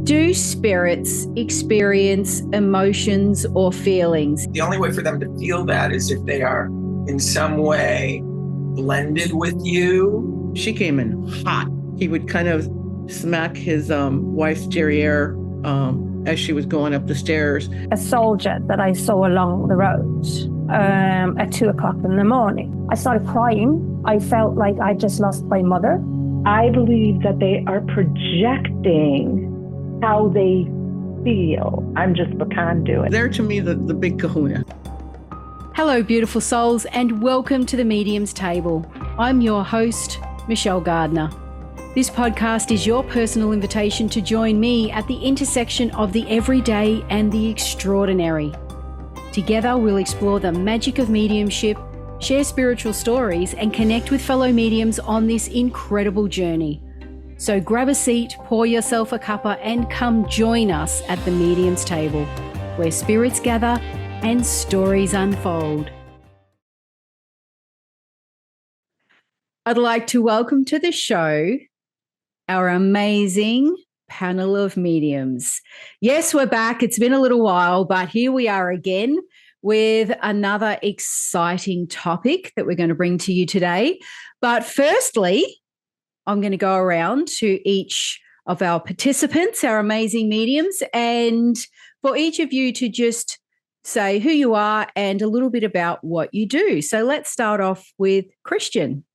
Do spirits experience emotions or feelings? The only way for them to feel that is if they are in some way blended with you. She came in hot. He would kind of smack his wife's derriere as she was going up the stairs. A soldier that I saw along the road at 2:00 in the morning. I started crying. I felt like I just lost my mother. I believe that they are projecting how they feel. I'm just the conduit. They're to me the big kahuna. Hello, beautiful souls, and welcome to the Medium's Table. I'm your host, Michelle Gardner. This podcast is your personal invitation to join me at the intersection of the everyday and the extraordinary. Together, we'll explore the magic of mediumship, share spiritual stories, and connect with fellow mediums on this incredible journey. So grab a seat, pour yourself a cuppa, and come join us at the Medium's Table, where spirits gather and stories unfold. I'd like to welcome to the show our amazing panel of mediums. Yes, we're back. It's been a little while, but here we are again with another exciting topic that we're going to bring to you today. But firstly, I'm going to go around to each of our participants, our amazing mediums, and for each of you to just say who you are and a little bit about what you do. So let's start off with Christian.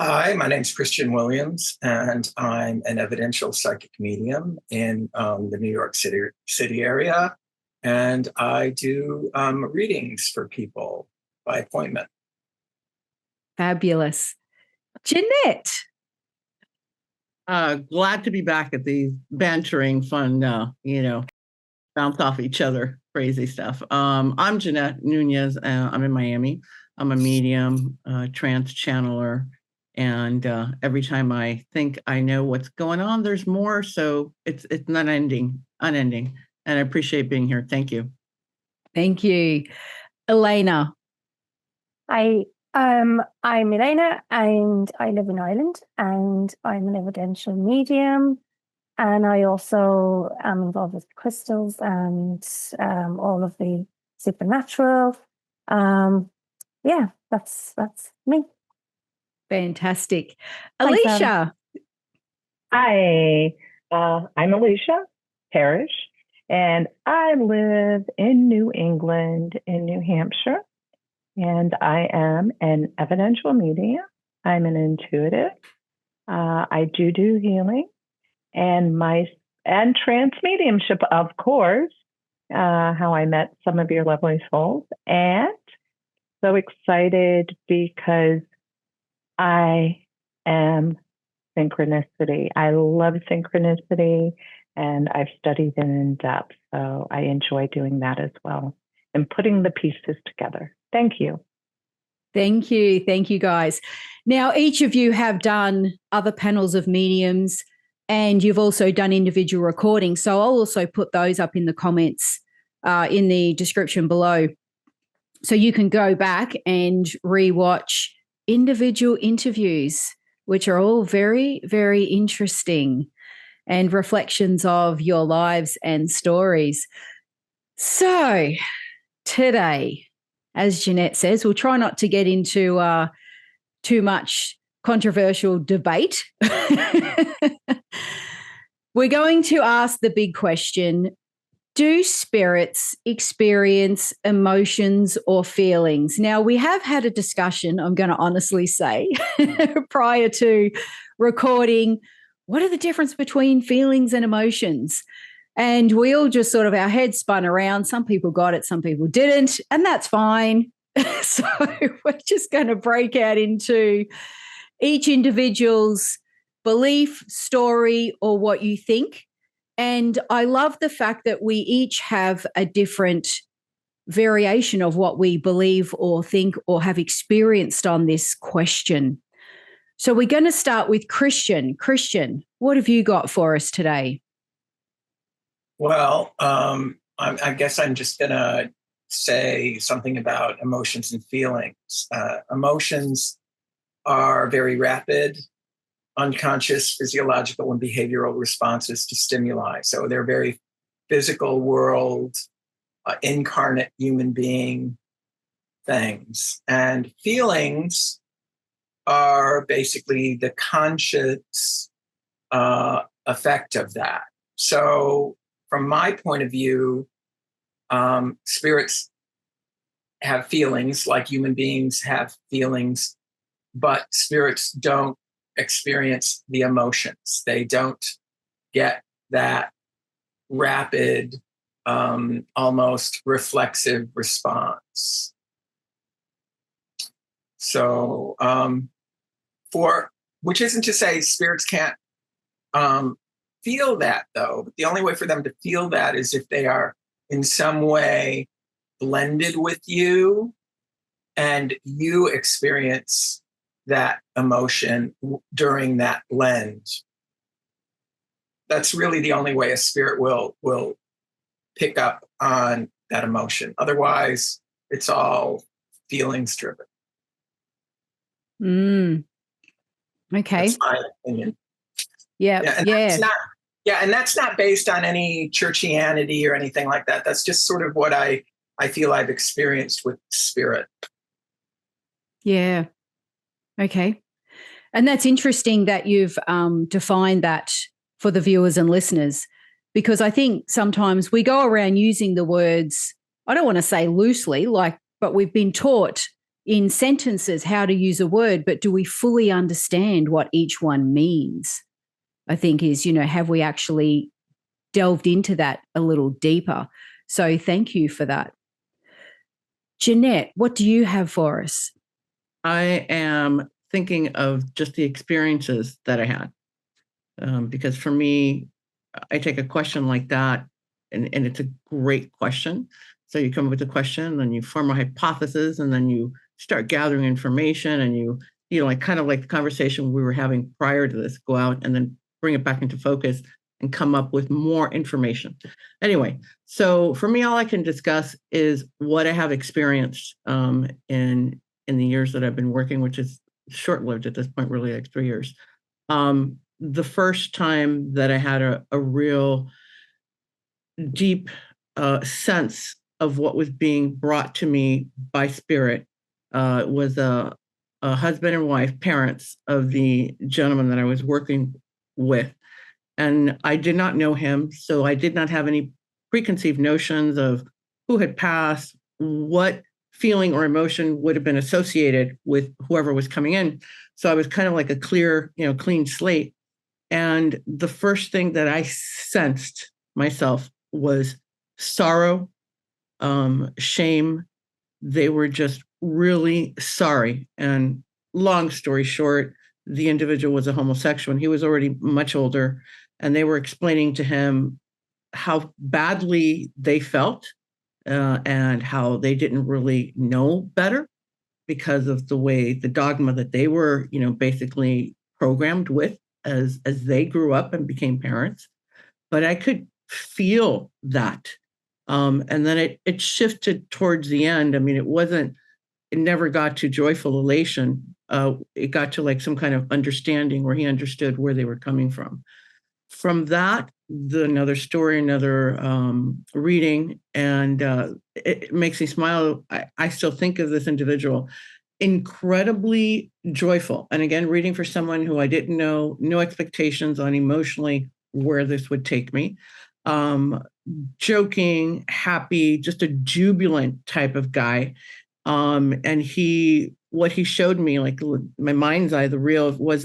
Hi, my name's Christian Williams, and I'm an evidential psychic medium in the New York City area. And I do readings for people by appointment. Fabulous. Jeanette. Glad to be back at these bantering fun, bounce off each other, crazy stuff. I'm Jeanette Nunez. I'm in Miami. I'm a medium, trance channeler. And every time I think I know what's going on, there's more. So it's unending. And I appreciate being here. Thank you. Thank you. Elena. I'm Elena, and I live in Ireland, and I'm an evidential medium, and I also am involved with crystals and all of the supernatural. That's me. Fantastic. Thanks, Alicia. Hi, I'm Alicia Parrish, and I live in New England, in New Hampshire. And I am an evidential medium. I'm an intuitive. I do healing and trance mediumship, of course, how I met some of your lovely souls. And so excited because I am synchronicity. I love synchronicity, and I've studied it in depth. So I enjoy doing that as well and putting the pieces together. Thank you. Thank you. Thank you, guys. Now, each of you have done other panels of mediums, and you've also done individual recordings. So I'll also put those up in the comments in the description below. So you can go back and rewatch individual interviews, which are all very, very interesting and reflections of your lives and stories. So today, as Jeanette says, we'll try not to get into too much controversial debate. We're going to ask the big question: do spirits experience emotions or feelings? Now, we have had a discussion, I'm going to honestly say, prior to recording, what are the difference between feelings and emotions? And we all just sort of, our heads spun around. Some people got it, some people didn't, and that's fine. So we're just going to break out into each individual's belief, story, or what you think. And I love the fact that we each have a different variation of what we believe or think or have experienced on this question. So we're going to start with Christian. Christian, what have you got for us today? Well, I guess I'm just going to say something about emotions and feelings. Emotions are very rapid. unconscious physiological and behavioral responses to stimuli. So they're very physical world, incarnate human being things. And feelings are basically the conscious effect of that. So from my point of view, spirits have feelings like human beings have feelings, but spirits don't experience the emotions. They don't get that rapid, almost reflexive response. So, which isn't to say spirits can't feel that, though. But the only way for them to feel that is if they are in some way blended with you and you experience that emotion during that blend. That's really the only way a spirit will pick up on that emotion. Otherwise, it's all feelings driven. Okay. That's my opinion. Yeah. And that's not based on any churchianity or anything like that. That's just sort of what I feel I've experienced with spirit. Yeah. Okay. And that's interesting that you've defined that for the viewers and listeners, because I think sometimes we go around using the words, I don't want to say loosely, but we've been taught in sentences how to use a word, but do we fully understand what each one means? I think is, have we actually delved into that a little deeper? So thank you for that. Jeanette, what do you have for us? I am thinking of just the experiences that I had. Because for me, I take a question like that, and it's a great question. So you come up with a question, then you form a hypothesis, and then you start gathering information, and you kind of like the conversation we were having prior to this, go out and then bring it back into focus and come up with more information. Anyway, so for me, all I can discuss is what I have experienced in the years that I've been working, which is short-lived at this point, really like 3 years. The first time that I had a real deep sense of what was being brought to me by spirit was a husband and wife, parents of the gentleman that I was working with. And I did not know him, so I did not have any preconceived notions of who had passed, what feeling or emotion would have been associated with whoever was coming in. So I was kind of like a clear, clean slate. And the first thing that I sensed myself was sorrow, shame. They were just really sorry. And long story short, the individual was a homosexual and he was already much older. And they were explaining to him how badly they felt and how they didn't really know better because of the way the dogma that they were, basically programmed with as they grew up and became parents. But I could feel that. And then it shifted towards the end. I mean, it never got to joyful elation. It got to like some kind of understanding where he understood where they were coming from. From that, another story, another reading, and it makes me smile. I still think of this individual, incredibly joyful. And again, reading for someone who I didn't know, no expectations on emotionally where this would take me. Joking, happy, just a jubilant type of guy. And what he showed me, like my mind's eye, the real was,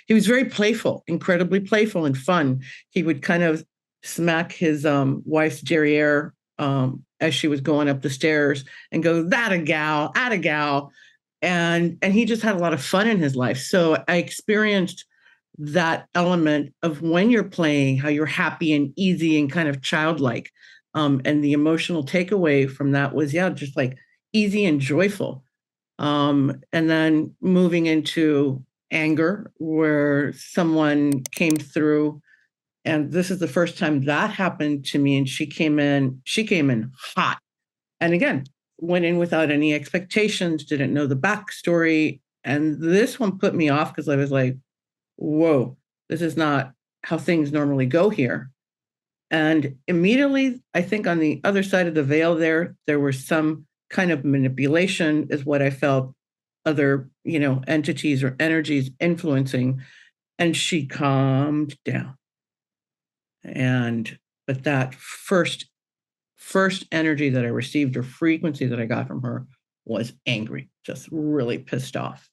he was very playful, incredibly playful and fun. He would kind of smack his wife's derriere as she was going up the stairs and go, that a gal. And he just had a lot of fun in his life. So I experienced that element of when you're playing, how you're happy and easy and kind of childlike. And the emotional takeaway from that was, just like easy and joyful. And then moving into anger, where someone came through, and this is the first time that happened to me. And she came in hot. And again, went in without any expectations, didn't know the backstory. And this one put me off because I was like, whoa, this is not how things normally go here. And immediately, I think on the other side of the veil there was some kind of manipulation, is what I felt, other, entities or energies influencing. And she calmed down. But that first energy that I received, or frequency that I got from her, was angry, just really pissed off.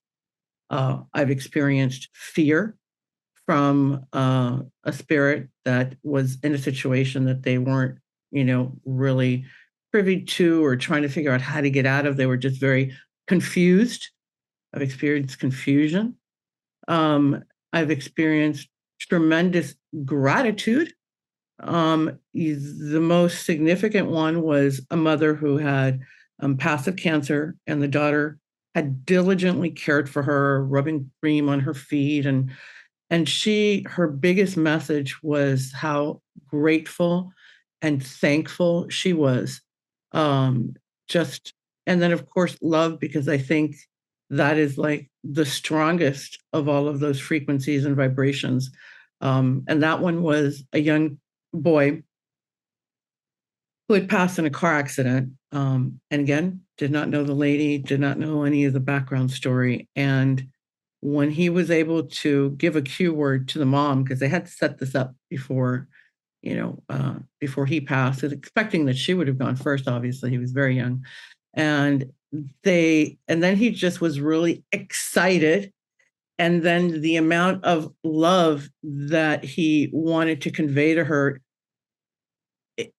I've experienced fear from a spirit that was in a situation that they weren't, really privy to or trying to figure out how to get out of. They were just very confused. I've experienced confusion. I've experienced tremendous gratitude. The most significant one was a mother who had passive cancer, and the daughter had diligently cared for her, rubbing cream on her feet, and her biggest message was how grateful and thankful she was. Just, and then of course, love, because I think that is like the strongest of all of those frequencies and vibrations. And that one was a young boy who had passed in a car accident. And again, did not know the lady, did not know any of the background story. And when he was able to give a cue word to the mom, because they had to set this up before, before he passed, expecting that she would have gone first. Obviously, he was very young. And then he just was really excited. And then the amount of love that he wanted to convey to her,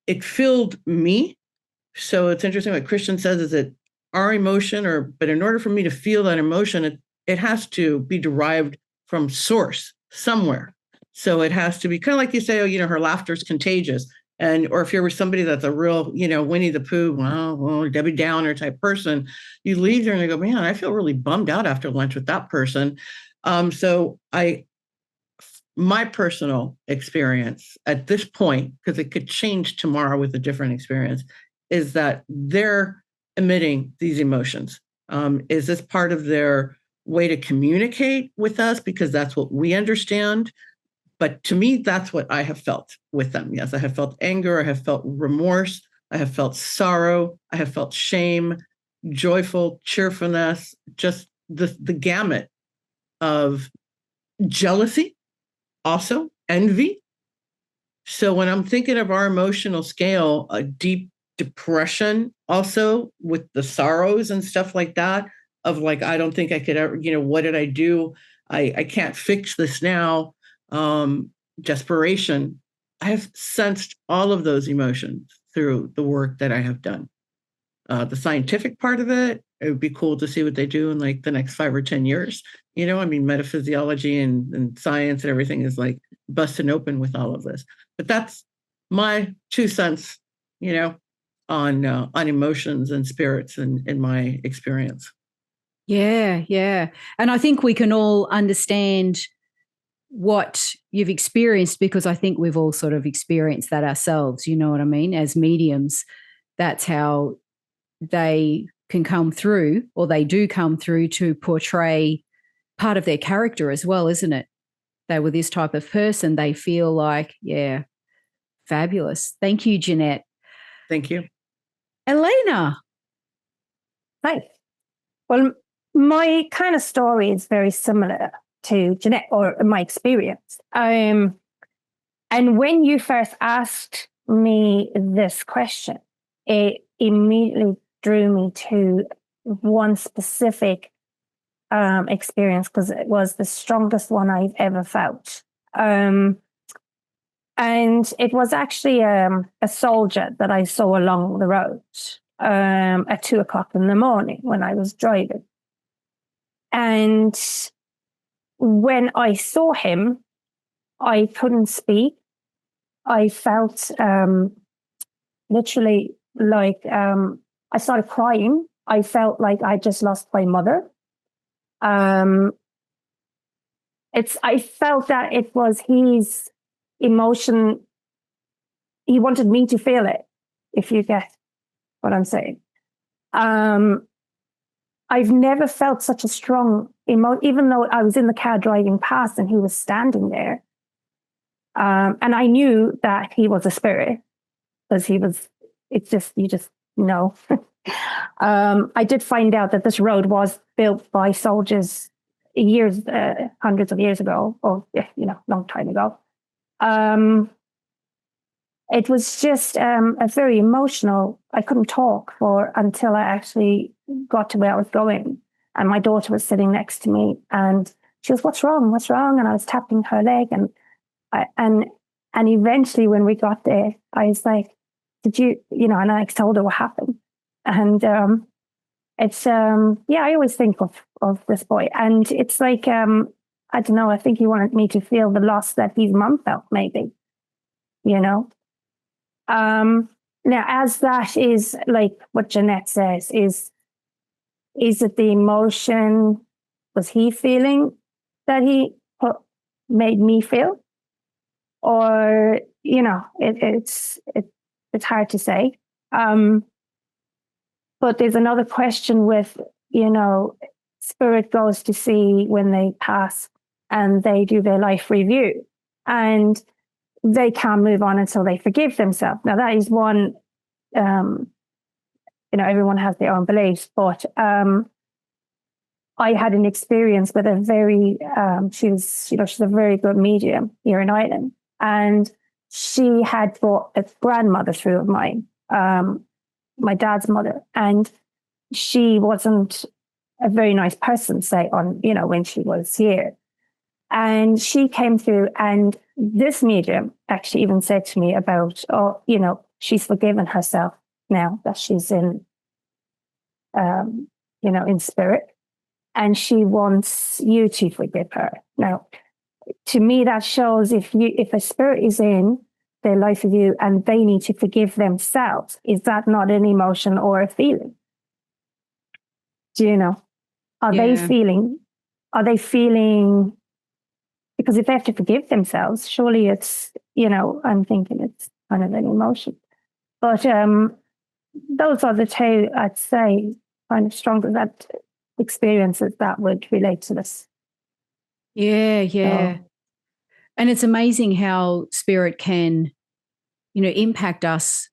it filled me. So it's interesting what Christian says, is that our emotion, but in order for me to feel that emotion, it has to be derived from source somewhere. So it has to be kind of like you say, her laughter is contagious. Or if you're with somebody that's a real, Winnie the Pooh, well, Debbie Downer type person, you leave there and you go, man, I feel really bummed out after lunch with that person. My personal experience at this point, because it could change tomorrow with a different experience, is that they're emitting these emotions. Is this part of their way to communicate with us? Because that's what we understand. But to me, that's what I have felt with them. Yes, I have felt anger. I have felt remorse. I have felt sorrow. I have felt shame, joyful cheerfulness, just the gamut of jealousy, also envy. So when I'm thinking of our emotional scale, a deep depression, also with the sorrows and stuff like that, of like, I don't think I could ever, what did I do? I can't fix this now. Desperation. I have sensed all of those emotions through the work that I have done. The scientific part of it would be cool to see what they do in like the next 5 or 10 years. Metaphysiology and science and everything is like busting open with all of this. But that's my 2 cents, on emotions and spirits in my experience. Yeah. And I think we can all understand what you've experienced, because I think we've all sort of experienced that ourselves. You know what I mean? As mediums, that's how they can come through, or they do come through, to portray part of their character as well, isn't it? They were this type of person. They feel like, yeah, fabulous. Thank you, Jeanette. Thank you. Elena. Hi. Well, my kind of story is very similar to Jeanette, or my experience. And when you first asked me this question, it immediately drew me to one specific experience, because it was the strongest one I've ever felt. And it was actually a soldier that I saw along the road at 2:00 in the morning when I was driving. And when I saw him, I couldn't speak. I felt literally like I started crying. I felt like I just lost my mother. I felt that it was his emotion. He wanted me to feel it, if you get what I'm saying. I've never felt such a strong even though I was in the car driving past and he was standing there. And I knew that he was a spirit because you just know. I did find out that this road was built by soldiers hundreds of years ago, or, long time ago. It was just a very emotional. I couldn't talk until I actually got to where I was going. And my daughter was sitting next to me and she was, "What's wrong? What's wrong?" And I was tapping her leg. And eventually when we got there, I was like, "Did you," and I told her what happened. And it's, I always think of this boy. And it's like, I don't know, I think he wanted me to feel the loss that his mum felt, maybe, Now, as that is like what Jeanette says, is it the emotion was he feeling that he made me feel? Or, it's hard to say. But there's another question with, spirit goes to see when they pass and they do their life review. And they can't move on until they forgive themselves. Now, that is one, everyone has their own beliefs, but I had an experience with a very, she's a very good medium here in Ireland. And she had brought a grandmother through of mine, my dad's mother. And she wasn't a very nice person, say, when she was here. And she came through, and this medium actually even said to me about, she's forgiven herself now that she's in, in spirit, and she wants you to forgive her. Now, to me, that shows if a spirit is in their life with you and they need to forgive themselves, is that not an emotion or a feeling? Do you know? Are they feeling? Because if they have to forgive themselves, surely it's, I'm thinking it's kind of an emotion. But those are the two, I'd say, kind of stronger that experiences that would relate to this. Yeah. So. And it's amazing how spirit can, impact us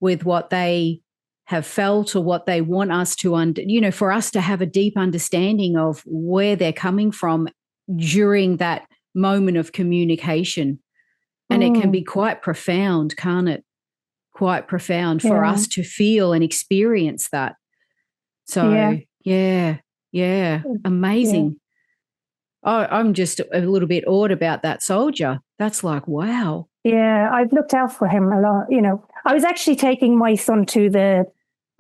with what they have felt or what they want us to, for us to have a deep understanding of where they're coming from during that moment of communication. And it can be quite profound, can't it? Quite profound for us to feel and experience that. So, yeah, amazing. Yeah. Oh, I'm just a little bit awed about that soldier. That's like, wow. Yeah, I've looked out for him a lot. I was actually taking my son to the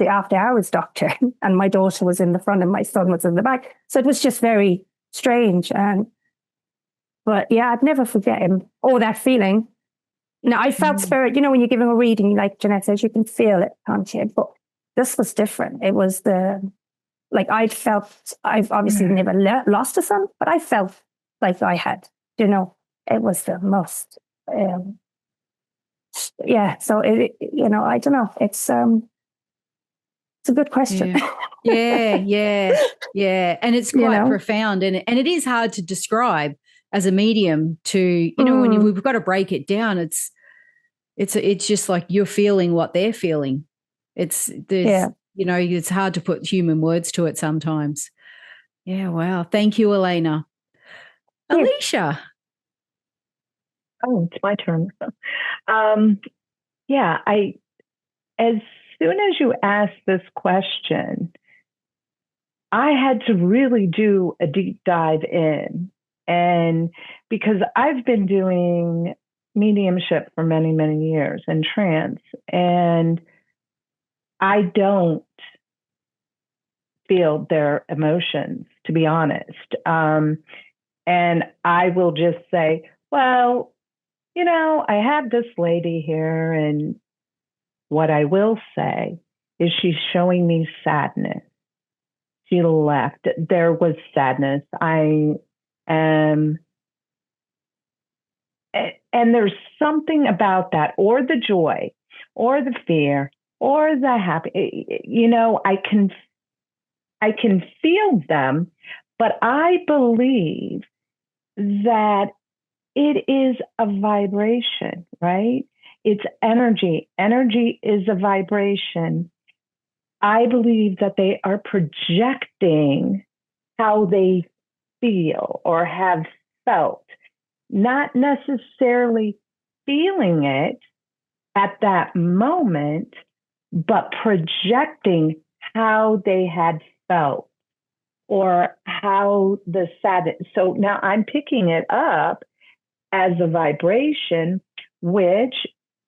after hours doctor, and my daughter was in the front and my son was in the back. So it was just very strange. But yeah, I'd never forget him or that feeling. Now, I felt spirit, when you're giving a reading, like Jeanette says, you can feel it, can't you? But this was different. It was I've obviously never lost a son, but I felt like I had, it was the most, so I don't know. It's a good question. Yeah. And it's quite profound, and it is hard to describe as a medium to, when we've got to break it down, it's just like you're feeling what they're feeling. It's hard to put human words to it sometimes. Yeah, wow. Thank you, Elena. Yeah. Alicia. Oh, it's my turn. As soon as you asked this question, I had to really do a deep dive in. And because I've been doing mediumship for many, many years and trance, and I don't feel their emotions, to be honest. And I will just say, well, I have this lady here, and what I will say is she's showing me sadness. She left. There was sadness. And there's something about that, or the joy, or the fear, or the happy. I can feel them, But I believe that it is a vibration, right? It's energy. Energy is a vibration. I believe that they are projecting how they feel or have felt, not necessarily feeling it at that moment, but projecting how they had felt or how the sadness. So now I'm picking it up as a vibration, which,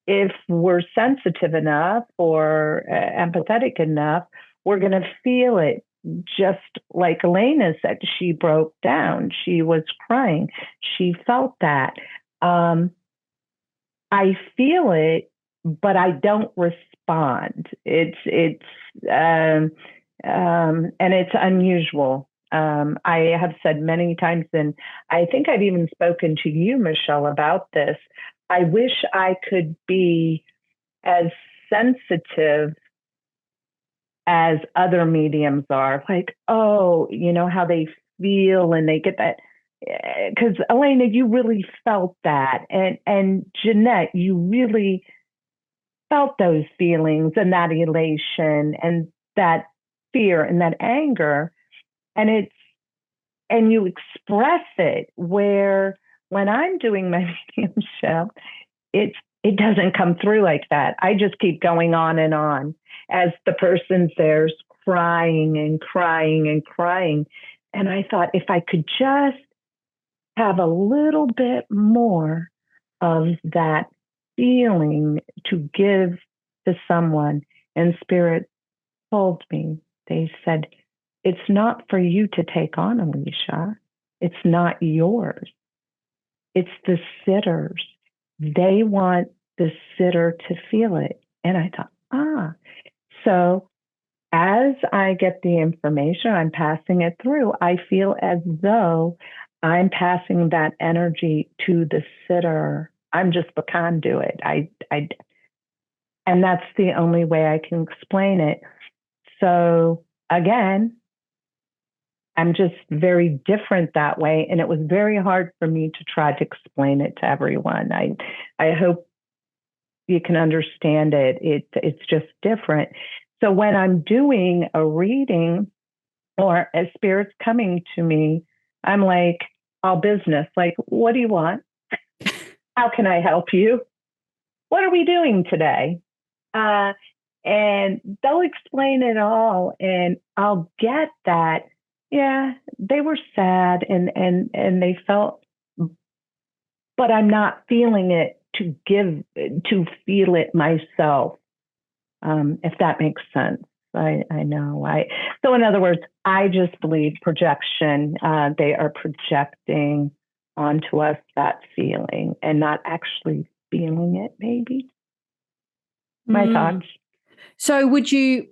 if we're sensitive enough or empathetic enough, we're going to feel it. Just like Elena said, she broke down. She was crying. She felt that. I feel it, but I don't respond. And it's unusual. I have said many times, and I think I've even spoken to you, Michelle, about this. I wish I could be as sensitive as other mediums are, like, oh, you know, how they feel and they get that. Because Elena, you really felt that. And Jeanette, you really felt those feelings and that elation and that fear and that anger. And you express it, where when I'm doing my mediumship, it doesn't come through like that. I just keep going on as the person's there's crying and crying and crying. And I thought, if I could just have a little bit more of that feeling to give to someone. And Spirit told me, they said, it's not for you to take on, Alicia. It's not yours. It's the sitters. They want the sitter to feel it. And I thought, so as I get the information, I'm passing it through. I feel as though I'm passing that energy to the sitter. I'm just the conduit. And that's the only way I can explain it. So again, I'm just very different that way. And it was very hard for me to try to explain it to everyone. I hope you can understand it. It's just different. So when I'm doing a reading or a spirit's coming to me, I'm like, all business. Like, what do you want? How can I help you? What are we doing today? And they'll explain it all. And I'll get that. Yeah, they were sad and they felt, but I'm not feeling it to feel it myself. If that makes sense. I know. So in other words, I just believe projection. They are projecting onto us that feeling and not actually feeling it, maybe. My thoughts. So would you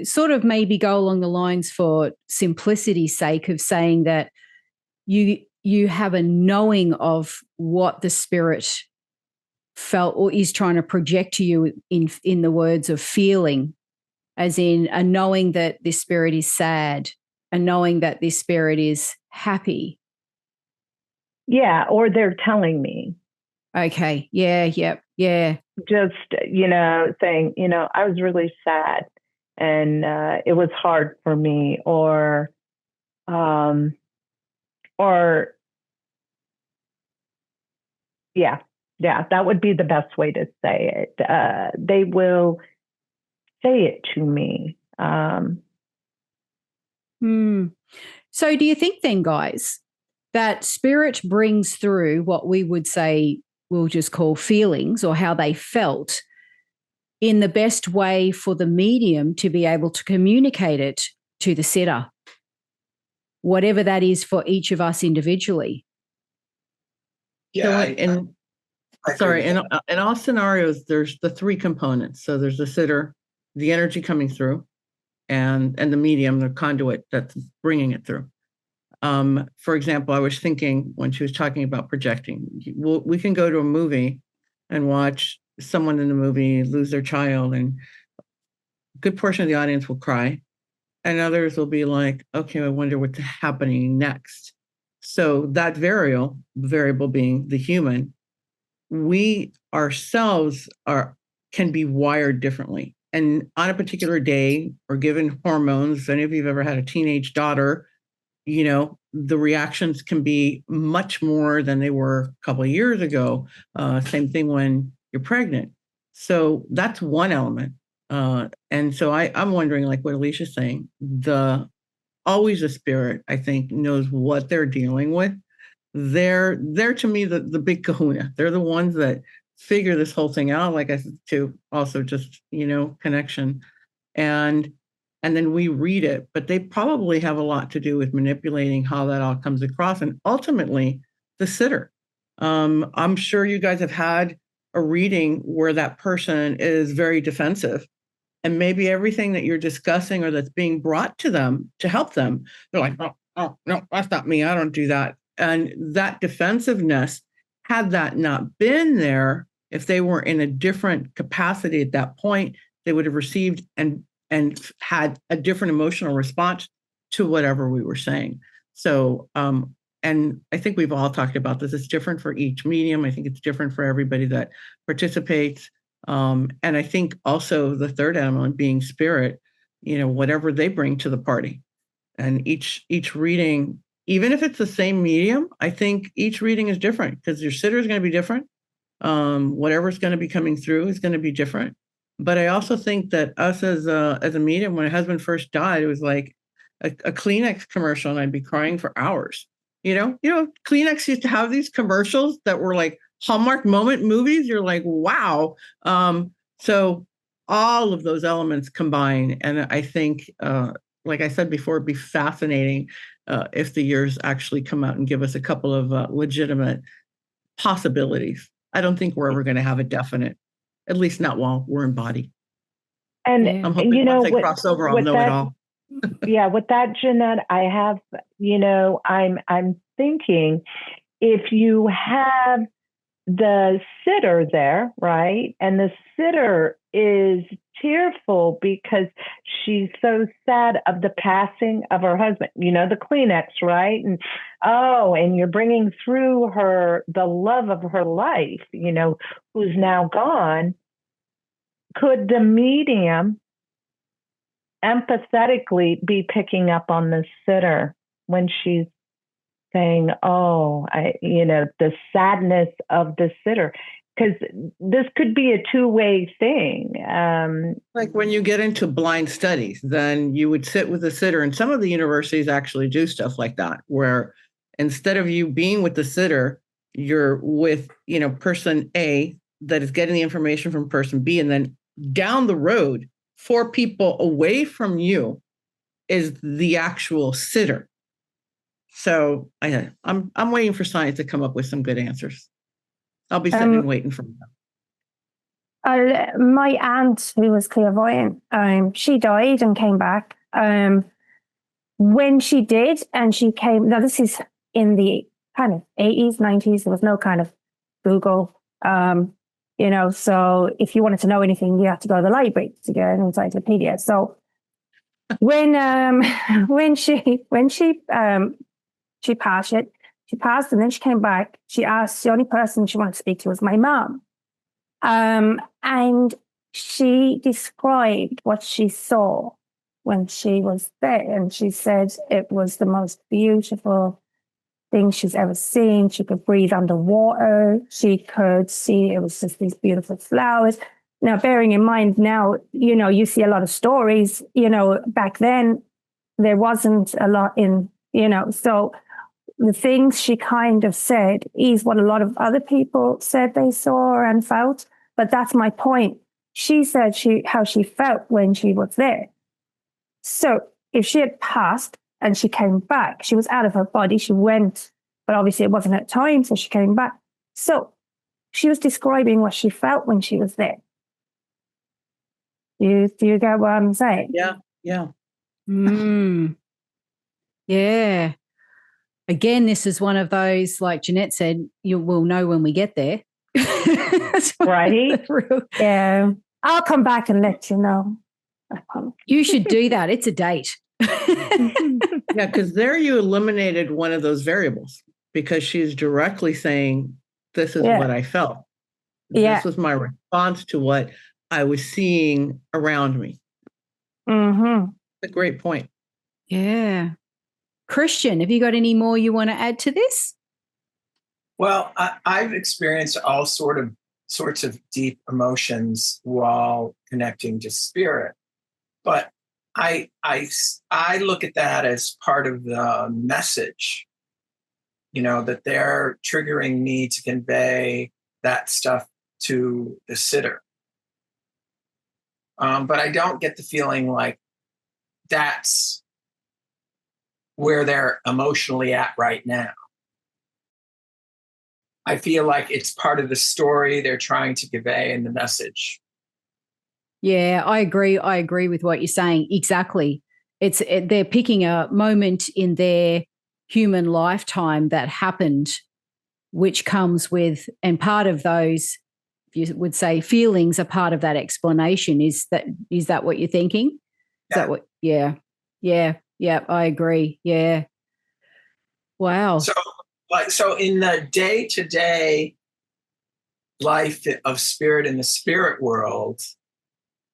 sort of maybe go along the lines, for simplicity's sake, of saying that you have a knowing of what the spirit felt or is trying to project to you in the words of feeling, as in a knowing that this spirit is sad, a knowing that this spirit is happy? Yeah, or they're telling me. Okay. Yeah, yeah. Just, saying, I was really sad and it was hard for me, or yeah, that would be the best way to say it. They will say it to me. So do you think then, guys, that spirit brings through what we would say we'll just call feelings, or how they felt, in the best way for the medium to be able to communicate it to the sitter, whatever that is for each of us individually? Yeah. In all scenarios, there's the three components. So there's the sitter, the energy coming through, and the medium, the conduit that's bringing it through. For example, I was thinking when she was talking about projecting, we can go to a movie and watch someone in the movie lose their child, and a good portion of the audience will cry. and others will be like, okay, I wonder what's happening next. So that variable being the human, we ourselves can be wired differently. And on a particular day or given hormones, if any of you have ever had a teenage daughter, the reactions can be much more than they were a couple of years ago. Same thing when you're pregnant. So that's one element. And so I'm wondering, like what Alicia's saying, always a spirit, I think, knows what they're dealing with. They're to me the big kahuna. They're the ones that figure this whole thing out. Like I said, to also just, connection. And then we read it, but they probably have a lot to do with manipulating how that all comes across. And ultimately, the sitter. I'm sure you guys have had a reading where that person is very defensive. And maybe everything that you're discussing or that's being brought to them to help them, they're like, oh, no, that's not me. I don't do that. And that defensiveness, had that not been there, if they were in a different capacity at that point, they would have received and had a different emotional response to whatever we were saying. So, and I think we've all talked about this. It's different for each medium. I think it's different for everybody that participates. And I think also the third element being spirit, whatever they bring to the party. And each reading, even if it's the same medium, I think each reading is different because your sitter is going to be different. Whatever's going to be coming through is going to be different. But I also think that us as a medium, when my husband first died, it was like a Kleenex commercial, and I'd be crying for hours. Kleenex used to have these commercials that were like Hallmark moment movies. You're like, wow. So all of those elements combine, and I think, like I said before, it'd be fascinating if the years actually come out and give us a couple of legitimate possibilities. I don't think we're ever going to have a definite, at least not while we're in body. And I'm hoping once they cross over, I'll know it all. Yeah, with that, Jeanette, I have, I'm thinking if you have the sitter there, right? And the sitter is tearful because she's so sad of the passing of her husband, the Kleenex, right? And you're bringing through her the love of her life, who's now gone. Could the medium empathetically be picking up on the sitter when she's saying, the sadness of the sitter? Because this could be a two-way thing. Like when you get into blind studies, then you would sit with the sitter, and some of the universities actually do stuff like that, where instead of you being with the sitter, you're with, person A that is getting the information from person B, and then down the road, 4 people away from you is the actual sitter. So I'm waiting for science to come up with some good answers. I'll be sitting and waiting for them. My aunt, who was clairvoyant, she died and came back. When she did, and she came, now this is in the kind of 80s, 90s, there was no kind of Google, so if you wanted to know anything, you had to go to the library to get an encyclopedia. So when she passed, and then she came back. She asked, the only person she wanted to speak to was my mom. And she described what she saw when she was there. And she said it was the most beautiful thing she's ever seen. She could breathe underwater. She could see, it was just these beautiful flowers. Now, bearing in mind now, you see a lot of stories, back then there wasn't a lot in, so the things she kind of said is what a lot of other people said they saw and felt. But that's my point. She said how she felt when she was there. So if she had passed and she came back, she was out of her body. She went, but obviously it wasn't her time, so she came back. So she was describing what she felt when she was there. Do you get what I'm saying? Yeah. Yeah. Again, this is one of those, like Jeanette said, you will know when we get there. Right? Yeah. I'll come back and let you know. You should do that. It's a date. Yeah, because there you eliminated one of those variables because she's directly saying, this is what I felt. This was my response to what I was seeing around me. Mm-hmm. A great point. Yeah. Christian, have you got any more you want to add to this? Well, I've experienced all sorts of deep emotions while connecting to spirit, but I look at that as part of the message, that they're triggering me to convey that stuff to the sitter. But I don't get the feeling like that's where they're emotionally at right now. I feel like it's part of the story they're trying to convey in the message. Yeah, I agree. I agree with what you're saying. Exactly. They're picking a moment in their human lifetime that happened, which comes with, and part of those, you would say, feelings are part of that explanation. Is that what you're thinking? Is that what? Yeah. I agree. Yeah. Wow. So in the day-to-day life of spirit in the spirit world,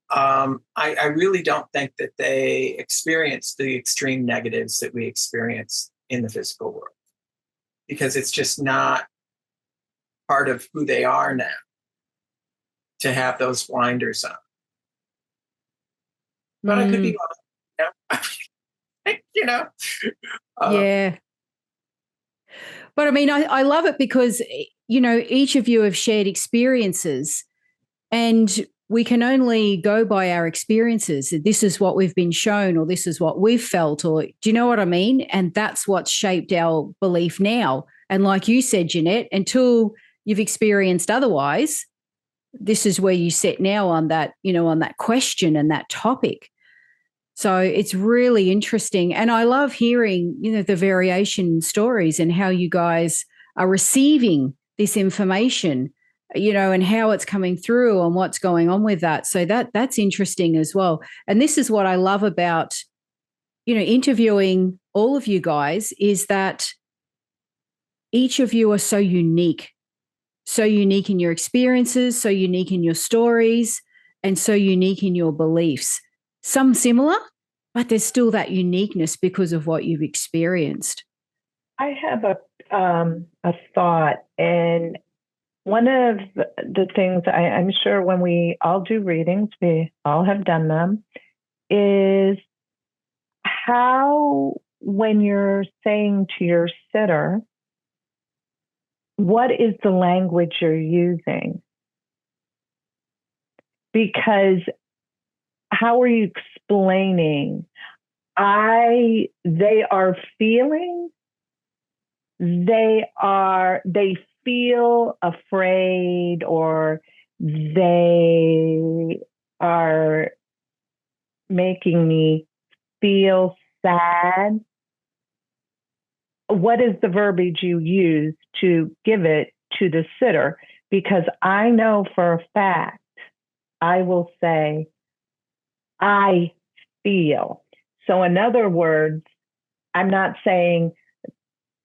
I really don't think that they experience the extreme negatives that we experience in the physical world, because it's just not part of who they are now to have those blinders on. But I could be wrong. Yeah. But I mean, I love it because, each of you have shared experiences, and we can only go by our experiences. This is what we've been shown, or this is what we've felt, or do you know what I mean? And that's what's shaped our belief now. And like you said, Jeanette, until you've experienced otherwise, this is where you sit now on that, on that question and that topic. So it's really interesting. And I love hearing, the variation stories and how you guys are receiving this information, and how it's coming through and what's going on with that. So that's interesting as well. And this is what I love about, interviewing all of you guys, is that each of you are so unique in your experiences, so unique in your stories, and so unique in your beliefs. Some similar, but there's still that uniqueness because of what you've experienced. I have a thought, and one of the things I'm sure when we all do readings, we all have done them, is how, when you're saying to your sitter, what is the language you're using? Because how are you explaining? They are feeling, they feel afraid, or they are making me feel sad. What is the verbiage you use to give it to the sitter? Because I know for a fact, I will say, I feel. So in other words, I'm not saying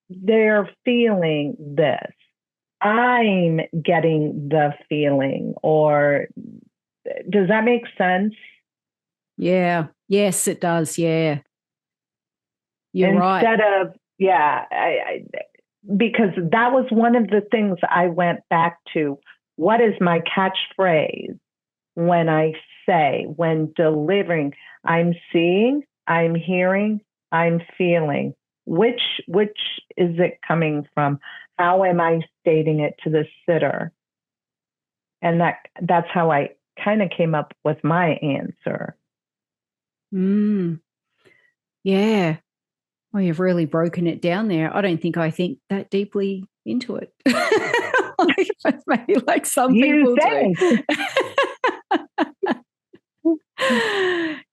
they're feeling this. I'm getting the feeling. Or does that make sense? Yeah. Yes, it does. Yeah. You're right. Instead of, because that was one of the things I went back to. What is my catchphrase when I say, when delivering? I'm seeing, I'm hearing, I'm feeling. Which is it coming from? How am I stating it to the sitter? And that's how I kind of came up with my answer. Yeah. Well, you've really broken it down there. I don't think I think that deeply into it. Maybe like some people do.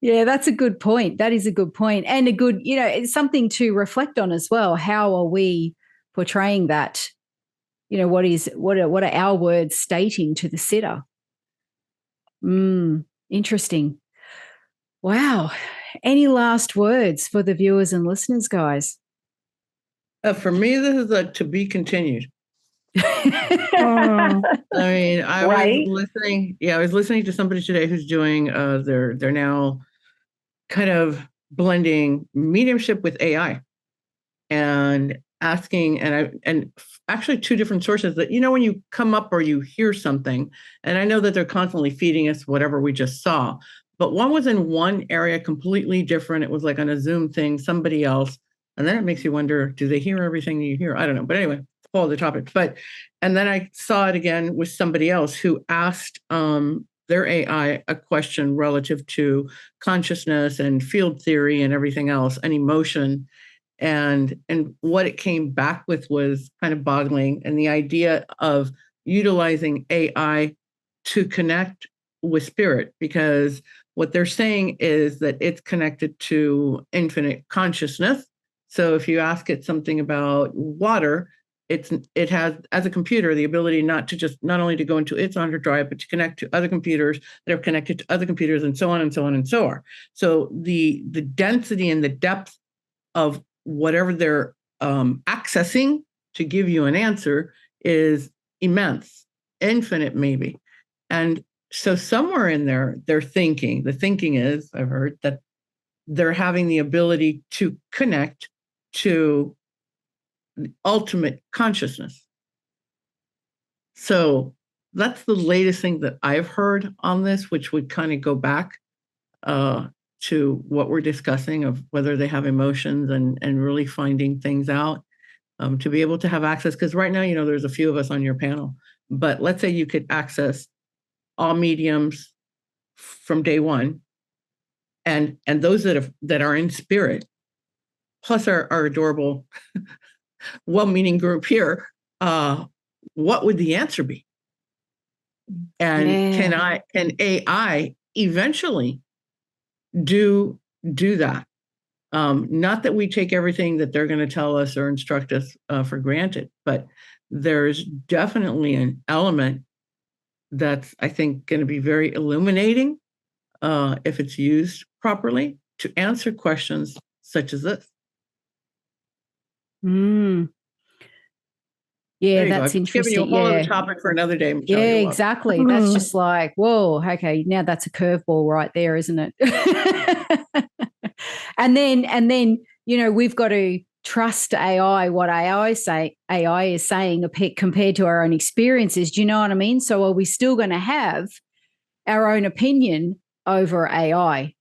Yeah, that's a good point. That is a good point. And a good, it's something to reflect on as well. How are we portraying that? What are our words stating to the sitter? Interesting. Wow. any last words for the viewers and listeners, guys? For me, this is a to be continued. Mm, I mean, I Right. was listening. Yeah, I was listening to somebody today who's doing. They're now kind of blending mediumship with AI and asking, and actually two different sources that when you come up or you hear something, and I know that they're constantly feeding us whatever we just saw, but one was in one area completely different. It was like on a Zoom thing, somebody else, and then it makes you wonder, do they hear everything you hear? I don't know, but anyway, follow the topic. And then I saw it again with somebody else who asked their AI a question relative to consciousness and field theory and everything else and emotion. And what it came back with was kind of boggling. And the idea of utilizing AI to connect with spirit, because what they're saying is that it's connected to infinite consciousness. So if you ask it something about water, it has, as a computer, the ability not only to go into its underdrive, but to connect to other computers that are connected to other computers, and so on and so on and so on. So the density and the depth of whatever they're accessing to give you an answer is immense, infinite maybe. And so somewhere in there, the thinking is, I've heard, that they're having the ability to connect to the ultimate consciousness. So that's the latest thing that I've heard on this, which would kind of go back to what we're discussing of whether they have emotions and really finding things out, to be able to have access. Because right now, there's a few of us on your panel, but let's say you could access all mediums from day one, and those that are in spirit, plus our adorable, well-meaning group here. What would the answer be? And can AI eventually do that? Not that we take everything that they're going to tell us or instruct us for granted, but there's definitely an element that's, I think, going to be very illuminating if it's used properly to answer questions such as this. Yeah, that's interesting. Giving you a whole other topic for another day, Michelle. Yeah, exactly. That's just like, whoa, okay, now that's a curveball right there, isn't it? and then we've got to trust AI, what AI is saying compared to our own experiences. Do you know what I mean? So are we still going to have our own opinion over AI?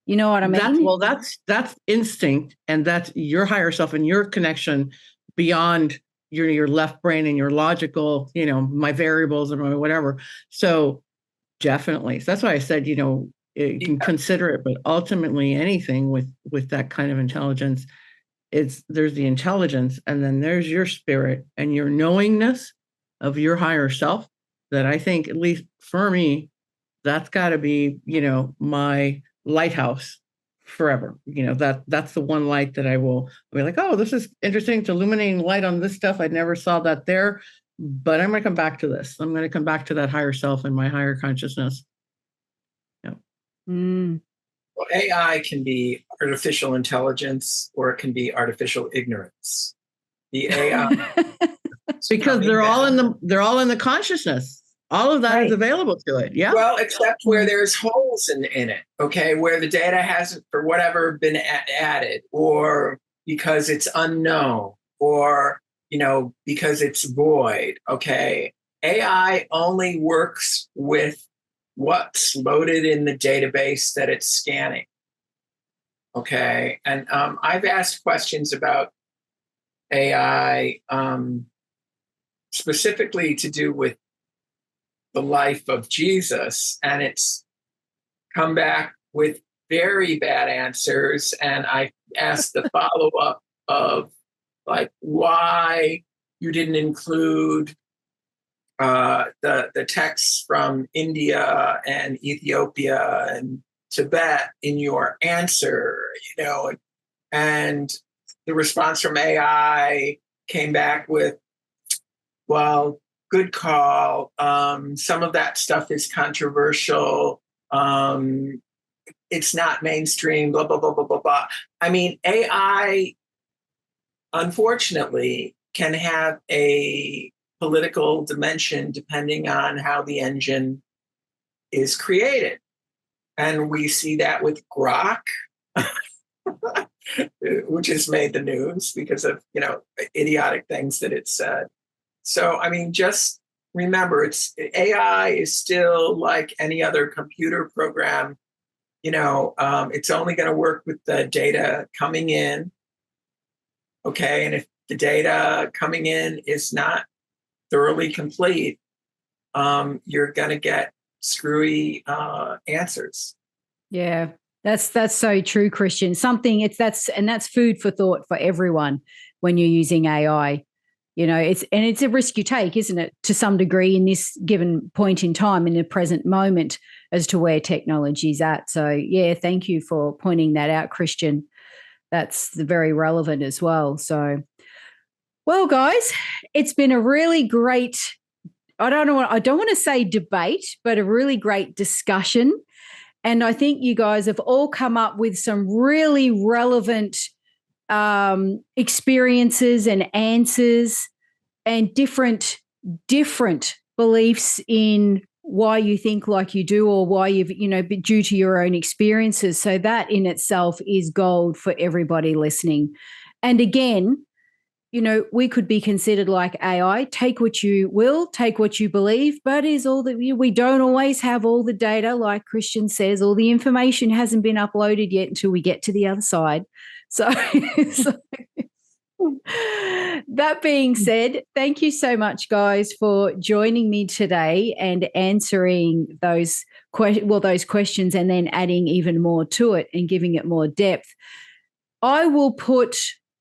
You know what I mean? That's instinct, and that's your higher self and your connection beyond your left brain and your logical, my variables or my whatever. So definitely. So that's why I said, you can consider it, but ultimately anything with that kind of intelligence, there's the intelligence, and then there's your spirit and your knowingness of your higher self. That I think, at least for me, that's got to be, my lighthouse forever. That's the one light that I will be like, oh, this is interesting. It's illuminating light on this stuff. I never saw that there, but I'm going to come back to this. I'm going to come back to that higher self and my higher consciousness. Yeah. Well, AI can be artificial intelligence, or it can be artificial ignorance. The AI, because they're all in the consciousness. All of that is available to it. Yeah. Well, except where there's holes in it, okay, where the data hasn't, for whatever, been added, or because it's unknown, or, because it's void, okay. AI only works with what's loaded in the database that it's scanning, okay. And I've asked questions about AI specifically to do with the life of Jesus, and it's come back with very bad answers. And I asked the follow-up of, like, why you didn't include the texts from India and Ethiopia and Tibet in your answer, and the response from AI came back with, well, good call. Some of that stuff is controversial. it's not mainstream, blah, blah, blah, blah, blah, blah. I mean, AI, unfortunately, can have a political dimension depending on how the engine is created. And we see that with Grok, which has made the news because of, idiotic things that it said. So, I mean, just remember, AI is still like any other computer program. It's only going to work with the data coming in. Okay. And if the data coming in is not thoroughly complete, you're going to get screwy answers. Yeah, that's so true, Christian. That's food for thought for everyone when you're using AI. It's a risk you take, isn't it, to some degree in this given point in time, in the present moment, as to where technology is at. So, yeah, thank you for pointing that out, Christian. That's very relevant as well. So, well, guys, it's been a really great, I don't want to say debate, but a really great discussion. And I think you guys have all come up with some really relevant experiences and answers and different beliefs in why you think like you do, or why you've, due to your own experiences. So that in itself is gold for everybody listening. And again, we could be considered like AI. Take what you will, take what you believe, but we don't always have all the data. Like Christian says, all the information hasn't been uploaded yet until we get to the other side. So that being said, thank you so much, guys, for joining me today and answering those questions and then adding even more to it and giving it more depth. I will put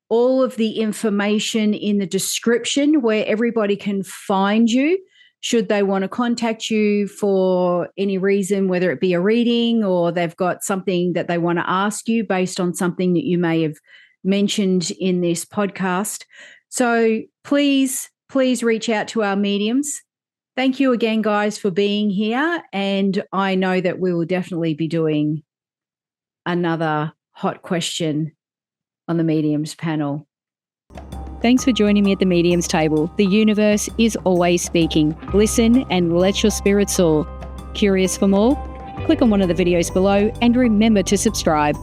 all of the information in the description where everybody can find you should they want to contact you for any reason, whether it be a reading or they've got something that they want to ask you based on something that you may have mentioned in this podcast. So please reach out to our mediums. Thank you again, guys, for being here. And I know that we will definitely be doing another hot question on the mediums panel. Thanks for joining me at the mediums table. The universe is always speaking. Listen and let your spirit soar. Curious for more? Click on one of the videos below and remember to subscribe.